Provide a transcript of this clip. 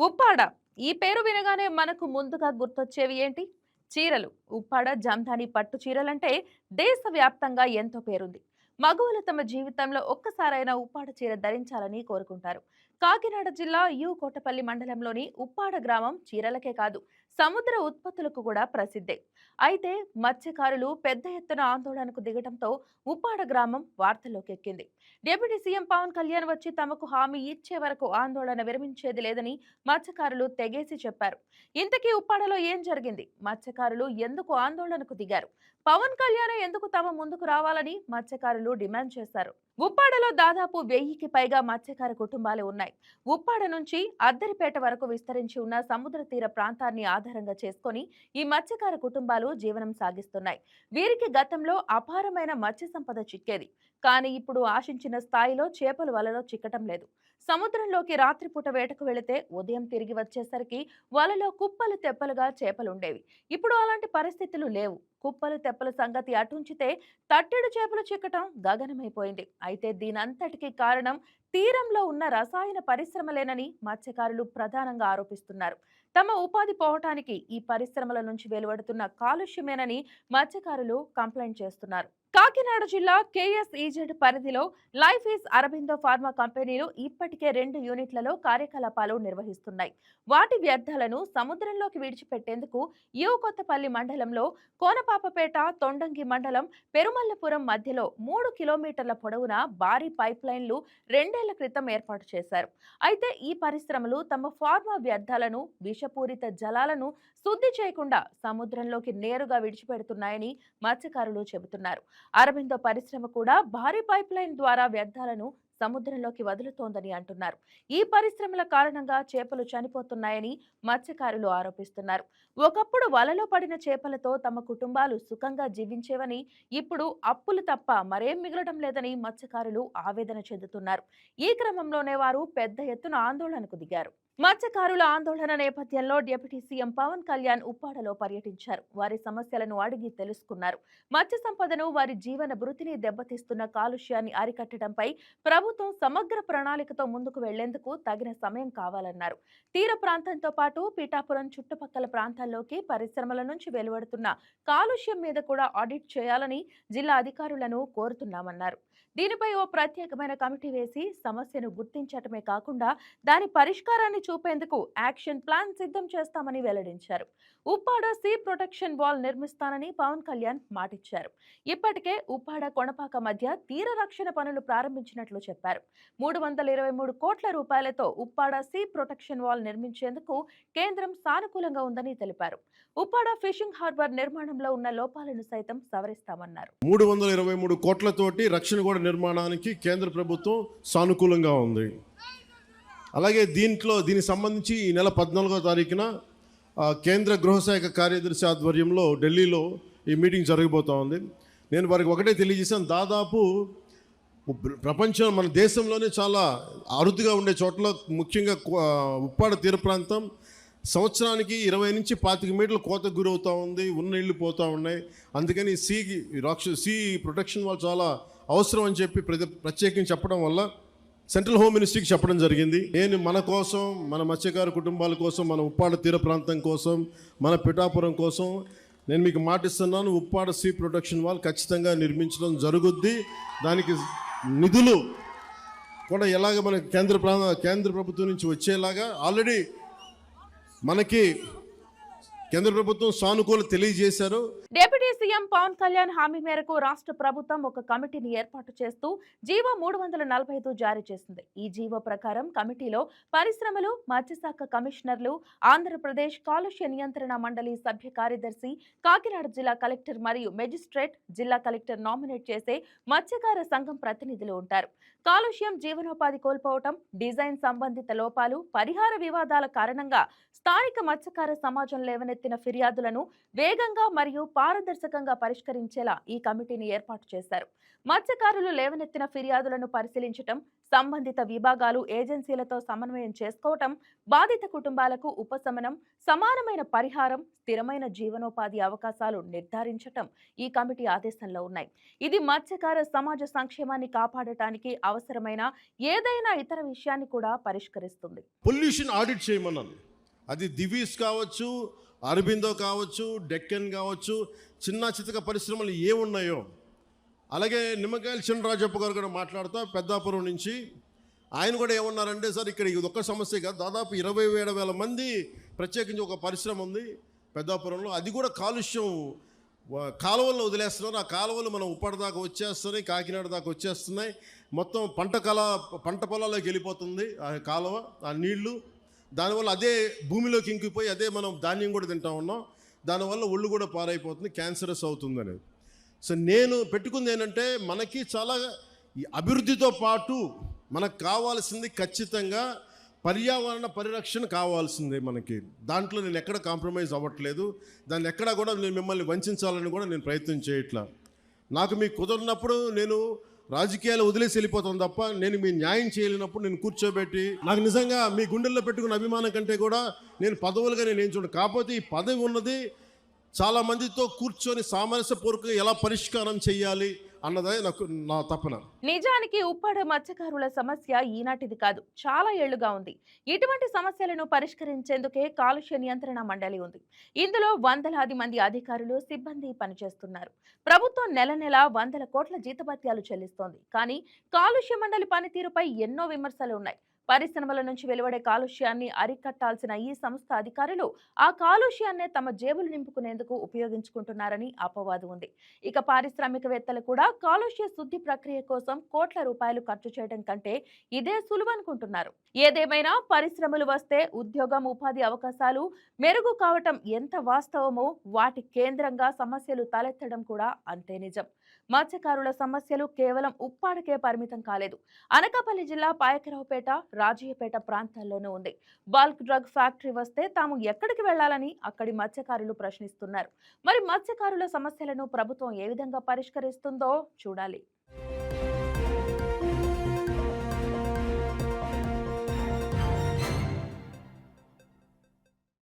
ఉప్పాడ ఈ పేరు వినగానే మనకు ముందుగా గుర్తొచ్చేవి ఏంటి? చీరలు. ఉప్పాడ జంధాని పట్టు చీరలంటే దేశవ్యాప్తంగా ఎంతో పేరుంది. మగవులు తమ జీవితంలో ఒక్కసారైనా ఉప్పాడ చీర ధరించాలని కోరుకుంటారు. కాకినాడ జిల్లా కోటపల్లి మండలంలోని ఉప్పాడ గ్రామం చీరలకే కాదు, సముద్ర ఉత్పత్తులకు కూడా ప్రసిద్ధే. అయితే మత్స్యకారులు పెద్ద ఎత్తున ఆందోళనకు దిగడంతో ఉప్పాడ గ్రామం వార్తల్లోకి ఎక్కింది. డిప్యూటీ సీఎం పవన్ కళ్యాణ్ వచ్చి తమకు హామీ ఇచ్చే వరకు ఆందోళన విరమించేది లేదని మత్స్యకారులు తెగేసి చెప్పారు. ఇంతకీ ఉప్పాడలో ఏం జరిగింది? మత్స్యకారులు ఎందుకు ఆందోళనకు దిగారు? పవన్ కళ్యాణ్ ఎందుకు తమ ముందుకు రావాలని మత్స్యకారులు డిమాండ్ చేశారు. ఉప్పాడలో దాదాపు 1000కి పైగా మత్స్యకార కుటుంబాలు ఉన్నాయి. ఉప్పాడ నుంచి అద్దరిపేట వరకు విస్తరించి ఉన్న సముద్ర తీర ప్రాంతాన్ని ఆధారంగా చేసుకొని ఈ మత్స్యకార కుటుంబాలు జీవనం సాగిస్తున్నాయి. వీరికి గతంలో అపారమైన మత్స్య సంపద చిక్కేది. కానీ ఇప్పుడు ఆశించిన స్థాయిలో చేపలు వలలో చిక్కటం లేదు. సముద్రంలోకి రాత్రిపూట వేటకు వెళితే ఉదయం తిరిగి వచ్చేసరికి వలలో కుప్పలు తెప్పలుగా చేపలుండేవి. ఇప్పుడు అలాంటి పరిస్థితులు లేవు. కుప్పలు తెప్పల సంగతి అటుంచితే తట్టెడు చేపలు చిక్కటం గగనమైపోయింది. అయితే దీనంతటికీ కారణం తీరంలో ఉన్న రసాయన పరిశ్రమలేనని మత్స్యకారులు ప్రధానంగా ఆరోపిస్తున్నారు. తమ ఉపాధి పోవటానికి ఈ పరిశ్రమల నుంచి వెలువడుతున్న కాలుష్యమేనని మత్స్యకారులు కంప్లైంట్ చేస్తున్నారు. కాకినాడ జిల్లా కేఎస్ఈజెడ్ పరిధిలో లైఫ్ ఈజ్ అరబిందో ఫార్మా కంపెనీలు ఇప్పటికే 2 యూనిట్లలో కార్యకలాపాలు నిర్వహిస్తున్నాయి. వాటి వ్యర్థాలను సముద్రంలోకి విడిచిపెట్టేందుకు కొత్తపల్లి మండలంలో కోనపాపపేట, తొండంగి మండలం పెరుమల్లపురం మధ్యలో 3 కిలోమీటర్ల పొడవున భారీ పైప్ లైన్లు 2 ఏళ్ల క్రితం ఏర్పాటు చేశారు. అయితే ఈ పరిశ్రమలు తమ ఫార్మా వ్యర్థాలను, విషపూరిత జలాలను శుద్ధి చేయకుండా సముద్రంలోకి నేరుగా విడిచిపెడుతున్నాయని మత్స్యకారులు చెబుతున్నారు. అరబిందో పరిశ్రమ కూడా భారీ పైప్ లైన్ ద్వారా వ్యర్థాలను సముద్రంలోకి వదులుతోందని అంటున్నారు. ఈ పరిశ్రమల కారణంగా చేపలు చనిపోతున్నాయని మత్స్యకారులు ఆరోపిస్తున్నారు. ఒకప్పుడు వలలో పడిన చేపలతో తమ కుటుంబాలు సుఖంగా జీవించేవని, ఇప్పుడు అప్పులు తప్ప మరేం మిగలడం లేదని మత్స్యకారులు ఆవేదన చెందుతున్నారు. ఈ క్రమంలోనే వారు పెద్ద ఎత్తున ఆందోళనకు దిగారు. మత్స్యకారుల ఆందోళన నేపథ్యంలో డిప్యూటీ సీఎం పవన్ కళ్యాణ్ ఉప్పాడలో పర్యటించారు. వారి సమస్యలను అడిగి తెలుసుకున్నారు. మత్స్య సంపదను, వారి జీవన భృతిని దెబ్బతీస్తున్న కాలుష్యాన్ని అరికట్టడంపై ప్రభుత్వం సమగ్ర ప్రణాళికతో ముందుకు వెళ్లేందుకు తగిన సమయం కావాలన్నారు. తీర ప్రాంతంతో పాటు పిఠాపురం చుట్టుపక్కల ప్రాంతాల్లోకి పరిశ్రమల నుంచి వెలువడుతున్న కాలుష్యం మీద కూడా ఆడిట్ చేయాలని జిల్లా అధికారులను కోరుతున్నామన్నారు. దీనిపై ఓ ప్రత్యేకమైన కమిటీ వేసి సమస్యను గుర్తించటమే కాకుండా దాని పరిష్కారాన్ని చూపేందుకు యాక్షన్ ప్లాన్ సిద్ధం చేస్తామని వెల్లడించారు. ఉప్పాడ సీ ప్రొటెక్షన్ వాల్ నిర్మిస్తానని పవన్ కళ్యాణ్ మాటిచ్చారు. ఇప్పటికే ఉప్పాడ కొనపాక మధ్య తీర రక్షణ పనులు ప్రారంభించినట్లు చెప్పారు. 323 కోట్ల రూపాయలతో ఉప్పాడ సీ ప్రొటెక్షన్ వాల్ నిర్మించేందుకు కేంద్రం సానుకూలంగా ఉందని తెలిపారు. ఉప్పాడ ఫిషింగ్ హార్బర్ నిర్మాణంలో ఉన్న లోపాలను సైతం సవరిస్తామన్నారు. 323 కోట్లతోటి రక్షణ గోడ నిర్మాణానికి కేంద్ర ప్రభుత్వం సానుకూలంగా ఉంది. అలాగే దీనికి సంబంధించి ఈ నెల 14వ తారీఖున కేంద్ర గృహశాఖ కార్యదర్శి ఆధ్వర్యంలో ఢిల్లీలో ఈ మీటింగ్ జరగబోతూ ఉంది. నేను వారికి ఒకటే తెలియజేశాను, దాదాపు ప్రపంచం మన దేశంలోనే చాలా అరుదుగా ఉండే చోట్ల ముఖ్యంగా ఉప్పాడ తీర ప్రాంతం సంవత్సరానికి 20 నుంచి 25 మీటర్ల కోతకు గురవుతూ ఉంది. ఉన్న ఇళ్ళు పోతూ ఉన్నాయి. అందుకని సీ ప్రొటెక్షన్ వాళ్ళు చాలా అవసరం అని చెప్పి ప్రత్యేకించి చెప్పడం వల్ల సెంట్రల్ హోమ్ మినిస్ట్రీకి చెప్పడం జరిగింది. నేను మన కోసం, మన మత్స్యకార కుటుంబాల కోసం, మన ఉప్పాడ తీర ప్రాంతం కోసం, మన పిఠాపురం కోసం నేను మీకు మాటిస్తున్నాను, ఉప్పాడ సీ ప్రొటెక్షన్ వాల్ ఖచ్చితంగా నిర్మించడం జరుగుద్ది. దానికి నిధులు కూడా ఎలాగ మన కేంద్ర ప్రభుత్వం నుంచి వచ్చేలాగా ఆల్రెడీ మనకి కేంద్ర ప్రభుత్వం సానుకూల తెలియజేశారు. డిప్యూటీ సీఎం పవన్ కళ్యాణ్ హామీ మేరకు రాష్ట్ర ప్రభుత్వం ఒక కమిటీని ఏర్పాటు చేస్తూ జీవో 345 జారీ చేసింది. ఈ జీవో ప్రకారం కమిటీలో పరిశ్రమలు, మత్స్యశాఖ కమిషనర్లు, ఆంధ్రప్రదేశ్ కాలుష్య నియంత్రణ మండలి సభ్య కార్యదర్శి, కాకినాడ జిల్లా కలెక్టర్ మరియు మెజిస్ట్రేట్, జిల్లా కలెక్టర్ నామినేట్ చేసే మత్స్యకార సంఘం ప్రతినిధులు ఉంటారు. కాలుష్యం, జీవనోపాధి కోల్పోవటం, డిజైన్ సంబంధిత లోపాలు, పరిహార వివాదాల కారణంగా స్థానిక మత్స్యకార సమాజం లేవనెత్తిన లేవనెత్తిన ఫిర్యాదులను వేగంగా మరియు పారదర్శకంగా పరిష్కరించేలా ఈ కమిటీని ఏర్పాటు చేశారు. మత్స్యకారులు లేవనెత్తిన ఫిర్యాదులను పరిశీలించటం, సంబంధిత విభాగాలు ఏజెన్సీలతో సమన్వయం చేసుకోవటం, బాధిత కుటుంబాలకు ఉపశమనం, సమానమైన పరిహారం, స్థిరమైన జీవనోపాధి అవకాశాలు నిర్ధారించటం ఈ కమిటీ ఆదేశంలో ఉన్నాయి. ఇది మత్స్యకార సమాజ సంక్షేమాన్ని కాపాడటానికి అవసరమైన ఏదైనా ఇతర విషయాన్ని కూడా పరిష్కరిస్తుంది. పొల్యూషన్ ఆడిట్ చేయమన్నాను. అది దివీస్ కావచ్చు, అరబిందో కావచ్చు, డెక్కన్ కావచ్చు, చిన్న చితక పరిశ్రమలు ఏమున్నాయో. అలాగే నిమ్మకాయల చినరాజప్ప గారు కూడా మాట్లాడుతూ పెద్దాపురం నుంచి ఆయన కూడా ఏమన్నారంటే, సార్ ఇక్కడ ఇది ఒక్క సమస్య కాదు, దాదాపు 27,000 మంది ప్రత్యేకించి ఒక పరిశ్రమ ఉంది పెద్దాపురంలో. అది కూడా కాలుష్యం కాలువల్లో వదిలేస్తున్నారు. ఆ కాలువలు మనం ఉప్పాడ దాకా వచ్చేస్తున్నాయి, కాకినాడ దాకా వచ్చేస్తున్నాయి. మొత్తం పంట పొలాల్లోకి వెళ్ళిపోతుంది ఆ కాలువ, ఆ నీళ్లు. దానివల్ల అదే భూమిలోకి ఇంకిపోయి అదే మనం ధాన్యం కూడా తింటా ఉన్నాం. దానివల్ల ఒళ్ళు కూడా పారైపోతుంది, క్యాన్సరస్ అవుతుంది అనేది. సో నేను పెట్టుకుంది ఏంటంటే, మనకి చాలా ఈ అభివృద్ధితో పాటు మనకు కావాల్సింది ఖచ్చితంగా పర్యావరణ పరిరక్షణ కావాల్సిందే మనకి. దాంట్లో నేను ఎక్కడ కాంప్రమైజ్ అవ్వట్లేదు. దాన్ని ఎక్కడా కూడా నేను మిమ్మల్ని వంచాలని కూడా నేను ప్రయత్నం చేయట్లా. నాకు మీకు కుదరినప్పుడు నేను రాజకీయాలు వదిలేసి వెళ్ళిపోతాను తప్ప, నేను మీ న్యాయం చేయలేనప్పుడు నేను కూర్చోబెట్టి, నాకు నిజంగా మీ గుండెల్లో పెట్టుకున్న అభిమానం కంటే కూడా నేను పదవులుగా నేను ఏం చూడను. కాకపోతే ఈ పదవి ఉన్నది చాలా మందితో కూర్చొని సామరస్యపూర్వకంగా ఎలా పరిష్కారం చేయాలి అన్నదే నా తపన. నిజానికి ఉప్పాడ మత్స్యకారుల సమస్య ఈనాటిది కాదు, చాలా ఏళ్లుగా ఉంది. ఇటువంటి సమస్యలను పరిష్కరించేందుకే కాలుష్య నియంత్రణ మండలి ఉంది. ఇందులో వందలాది మంది అధికారులు, సిబ్బంది పనిచేస్తున్నారు. ప్రభుత్వం నెల నెలా 100 కోట్ల జీతభత్యాలు చెల్లిస్తోంది. కానీ కాలుష్య మండలి పనితీరుపై ఎన్నో విమర్శలు ఉన్నాయి. పరిశ్రమల నుంచి వెలువడే కాలుష్యాన్ని అరికట్టాల్సిన ఈ సంస్థ అధికారులు ఆ కాలుష్యాన్నే తమ జేబులు నింపుకునేందుకు ఉపయోగించుకుంటున్నారని అపవాదు ఉంది. ఇక పారిశ్రామికవేత్తలు కూడా కాలుష్య శుద్ధి ప్రక్రియ కోసం కోట్ల రూపాయలు ఖర్చు చేయడం కంటే ఇదే సులువనుకుంటున్నారు. ఏదేమైనా పరిశ్రమలు వస్తే ఉద్యోగం, ఉపాధి అవకాశాలు మెరుగు కావటం ఎంత వాస్తవమో, వాటి కేంద్రంగా సమస్యలు తలెత్తడం కూడా అంతే నిజం. మత్స్యకారుల సమస్యలు కేవలం ఉప్పాడకే పరిమితం కాలేదు. అనకాపల్లి జిల్లా పాయకరావుపేట, రాజయ్యపేట ప్రాంతాల్లోనూ ఉంది. బల్క్ డ్రగ్ ఫ్యాక్టరీ వస్తే తాము ఎక్కడికి వెళ్లాలని అక్కడి మత్స్యకారులు ప్రశ్నిస్తున్నారు. మరి మత్స్యకారుల సమస్యలను ప్రభుత్వం ఏ విధంగా పరిష్కరిస్తుందో చూడాలి.